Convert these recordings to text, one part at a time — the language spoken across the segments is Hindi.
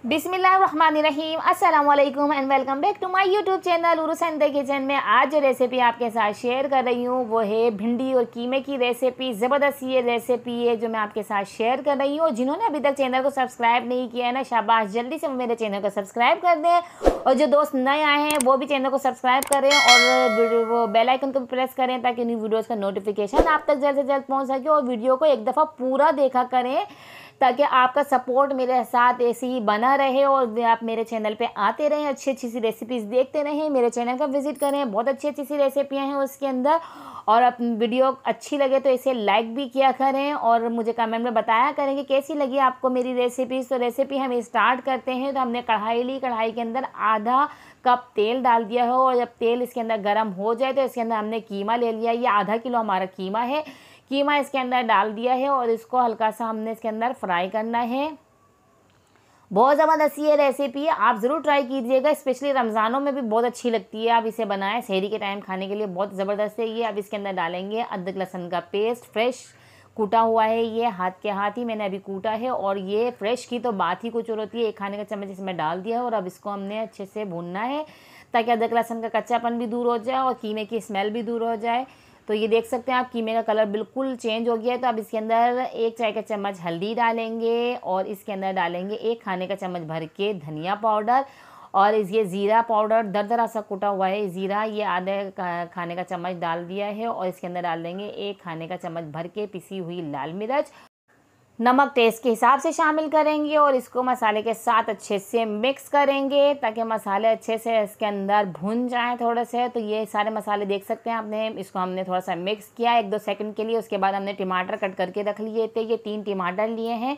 बिस्मिल्लाहिर्रहमानिर्रहीम, अस्सलाम वालेकुम and welcome back to my YouTube channel Urs and the kitchen में। आज जो रेसिपी आपके साथ शेयर कर रही हूँ वो है भिंडी और कीमे की रेसिपी। ज़बरदस्त ये रेसिपी है जो मैं आपके साथ शेयर कर रही हूँ। जिन्होंने अभी तक चैनल को सब्सक्राइब नहीं किया है ना, शाबाश, जल्दी से मेरे चैनल को सब्सक्राइब कर दें। और जो दोस्त नए आए हैं वो भी चैनल को सब्सक्राइब करें और वो बेल आइकन को भी प्रेस करें ताकि न्यू वीडियोज़ का नोटिफिकेशन आप तक जल्द से जल्द पहुँच सके। और वीडियो को एक दफ़ा पूरा देखा करें ताकि आपका सपोर्ट मेरे साथ ऐसे ही बना रहे और आप मेरे चैनल पे आते रहें, अच्छी अच्छी सी रेसिपीज़ देखते रहें। मेरे चैनल का विजिट करें, बहुत अच्छी अच्छी सी रेसिपियाँ हैं उसके अंदर। और अब वीडियो अच्छी लगे तो इसे लाइक भी किया करें और मुझे कमेंट में बताया करें कि कैसी लगी आपको मेरी रेसिपीज़। तो रेसिपी हम स्टार्ट करते हैं। तो हमने कढ़ाई ली, कढ़ाई के अंदर आधा कप तेल डाल दिया हो और जब तेल इसके अंदर गर्म हो जाए तो इसके अंदर हमने कीमा ले लिया। ये आधा किलो हमारा कीमा है। कीमा इसके अंदर डाल दिया है और इसको हल्का सा हमने इसके अंदर फ्राई करना है। बहुत ज़बरदस्त ये रेसिपी है, आप ज़रूर ट्राई कीजिएगा। स्पेशली रमज़ानों में भी बहुत अच्छी लगती है। आप इसे बनाएं सहरी के टाइम खाने के लिए, बहुत ज़बरदस्त है ये। अब इसके अंदर डालेंगे अदरक लहसुन का पेस्ट, फ्रेश कूटा हुआ है। ये हाथ के हाथ ही मैंने अभी कूटा है और ये फ्रेश की तो बात ही कुछ और होती है। 1 खाने का चम्मच इसमें डाल दिया है और अब इसको हमने अच्छे से भूनना है ताकि अदरक लहसुन का कच्चापन भी दूर हो जाए और कीमे की स्मेल भी दूर हो जाए। तो ये देख सकते हैं आप, कीमे का कलर बिल्कुल चेंज हो गया है। तो अब इसके अंदर 1 चाय का चम्मच हल्दी डालेंगे और इसके अंदर डालेंगे 1 खाने का चम्मच भर के धनिया पाउडर और ये ज़ीरा पाउडर दरदरा सा कुटा हुआ है ज़ीरा, ये आधे खाने का चम्मच डाल दिया है। और इसके अंदर डाल देंगे 1 खाने का चम्मच भर के पिसी हुई लाल मिर्च। नमक टेस्ट के हिसाब से शामिल करेंगे और इसको मसाले के साथ अच्छे से मिक्स करेंगे ताकि मसाले अच्छे से इसके अंदर भुन जाएं थोड़े से। तो ये सारे मसाले देख सकते हैं आपने, इसको हमने थोड़ा सा मिक्स किया 1-2 सेकंड के लिए। उसके बाद हमने टमाटर कट करके रख लिए थे, ये 3 टमाटर लिए हैं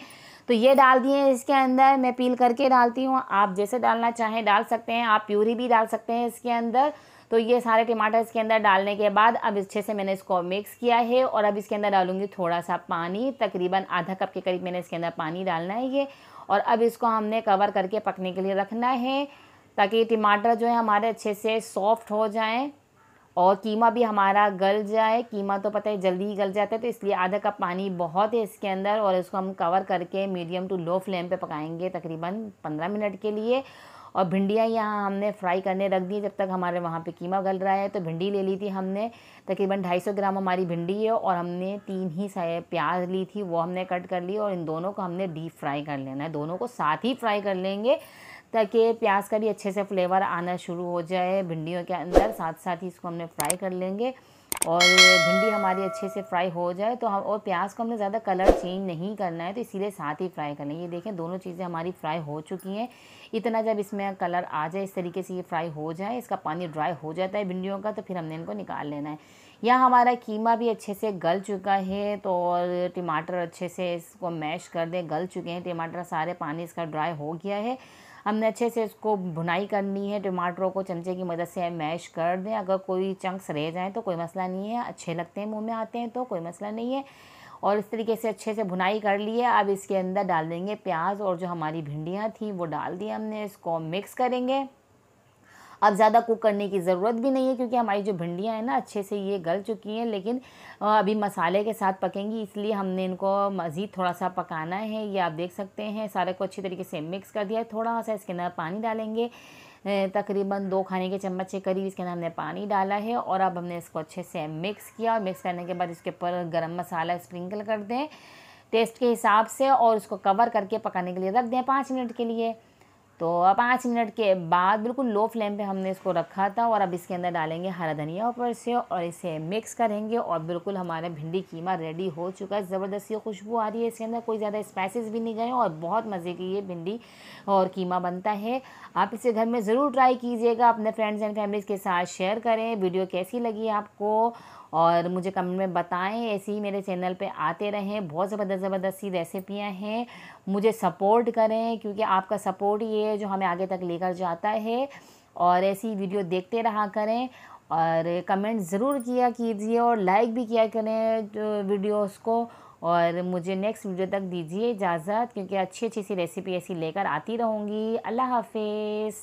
तो ये डाल दिए हैं इसके अंदर। मैं पील करके डालती हूँ, आप जैसे डालना चाहें डाल सकते हैं, आप प्यूरी भी डाल सकते हैं इसके अंदर। तो ये सारे टमाटर इसके अंदर डालने के बाद अब अच्छे से मैंने इसको मिक्स किया है और अब इसके अंदर डालूंगी थोड़ा सा पानी, तकरीबन आधा कप के करीब मैंने इसके अंदर पानी डालना है ये। और अब इसको हमने कवर करके पकने के लिए रखना है ताकि टमाटर जो है हमारे अच्छे से सॉफ्ट हो जाएं और कीमा भी हमारा गल जाए। कीमा तो पता है जल्दी ही गल जाता है, तो इसलिए आधा कप पानी बहुत है इसके अंदर। और इसको हम कवर करके मीडियम टू लो फ्लेम पे पकाएंगे तकरीबन 15 मिनट के लिए। और भिंडियाँ यहाँ हमने फ्राई करने रख दी जब तक हमारे वहाँ पे कीमा गल रहा है। तो भिंडी ले ली थी हमने, तकरीबन 250 ग्राम हमारी भिंडी है और हमने 3 ही प्याज ली थी, वो हमने कट कर ली। और इन दोनों को हमने डीप फ्राई कर लेना है, दोनों को साथ ही फ्राई कर लेंगे ताकि प्याज का भी अच्छे से फ्लेवर आना शुरू हो जाए भिंडियों के अंदर। साथ साथ ही इसको हमने फ्राई कर लेंगे और भिंडी हमारी अच्छे से फ्राई हो जाए तो हम, और प्याज को हमने ज़्यादा कलर चेंज नहीं करना है तो इसीलिए साथ ही फ्राई कर लेंगे। ये देखें दोनों चीज़ें हमारी फ्राई हो चुकी हैं। इतना जब इसमें कलर आ जाए, इस तरीके से ये फ्राई हो जाए, इसका पानी ड्राई हो जाता है भिंडियों का, तो फिर हमने इनको निकाल लेना है। यहाँ हमारा कीमा भी अच्छे से गल चुका है तो और टमाटर अच्छे से इसको मैश कर दें, गल चुके हैं टमाटर सारे, पानी इसका ड्राई हो गया है। हमने अच्छे से इसको भुनाई करनी है, टमाटरों को चमचे की मदद से मैश कर दें। अगर कोई चंक्स रह जाएँ तो कोई मसला नहीं है, अच्छे लगते हैं मुंह में आते हैं तो कोई मसला नहीं है। और इस तरीके से अच्छे से भुनाई कर लिए। अब इसके अंदर डाल देंगे प्याज और जो हमारी भिंडियाँ थी वो डाल दी हमने, इसको मिक्स करेंगे। अब ज़्यादा कुक करने की ज़रूरत भी नहीं है क्योंकि हमारी जो भिंडियाँ हैं ना अच्छे से ये गल चुकी हैं, लेकिन अभी मसाले के साथ पकेंगी इसलिए हमने इनको मज़ीद थोड़ा सा पकाना है। ये आप देख सकते हैं सारे को अच्छी तरीके से मिक्स कर दिया है। थोड़ा सा इसके अंदर पानी डालेंगे, तकरीबन 2 खाने के चम्मच के करीब इसके अंदर हमने पानी डाला है। और अब हमने इसको अच्छे से मिक्स किया और मिक्स करने के बाद इसके ऊपर गरम मसाला स्प्रिंकल कर दें टेस्ट के हिसाब से और उसको कवर करके पकाने के लिए रख दें 5 मिनट के लिए। तो 5 मिनट के बाद बिल्कुल लो फ्लेम पे हमने इसको रखा था और अब इसके अंदर डालेंगे हरा धनिया ऊपर से और इसे मिक्स करेंगे और बिल्कुल हमारा भिंडी कीमा रेडी हो चुका है। ज़बरदस्त ये खुशबू आ रही है इसके अंदर, कोई ज़्यादा स्पाइसेस भी नहीं गए और बहुत मज़े की ये भिंडी और कीमा बनता है। आप इसे घर में ज़रूर ट्राई कीजिएगा, अपने फ्रेंड्स एंड फैमिलीज़ के साथ शेयर करें। वीडियो कैसी लगी आपको और मुझे कमेंट में बताएं। ऐसे ही मेरे चैनल पे आते रहें, बहुत ज़बरदस्त सी रेसिपियाँ हैं। मुझे सपोर्ट करें क्योंकि आपका सपोर्ट ये है जो हमें आगे तक लेकर जाता है। और ऐसी वीडियो देखते रहा करें और कमेंट ज़रूर किया कीजिए और लाइक भी किया करें वीडियोस को। और मुझे नेक्स्ट वीडियो तक दीजिए इजाज़त क्योंकि अच्छी अच्छी सी रेसिपी ऐसी लेकर आती रहूँगी। अल्लाह हाफिज़।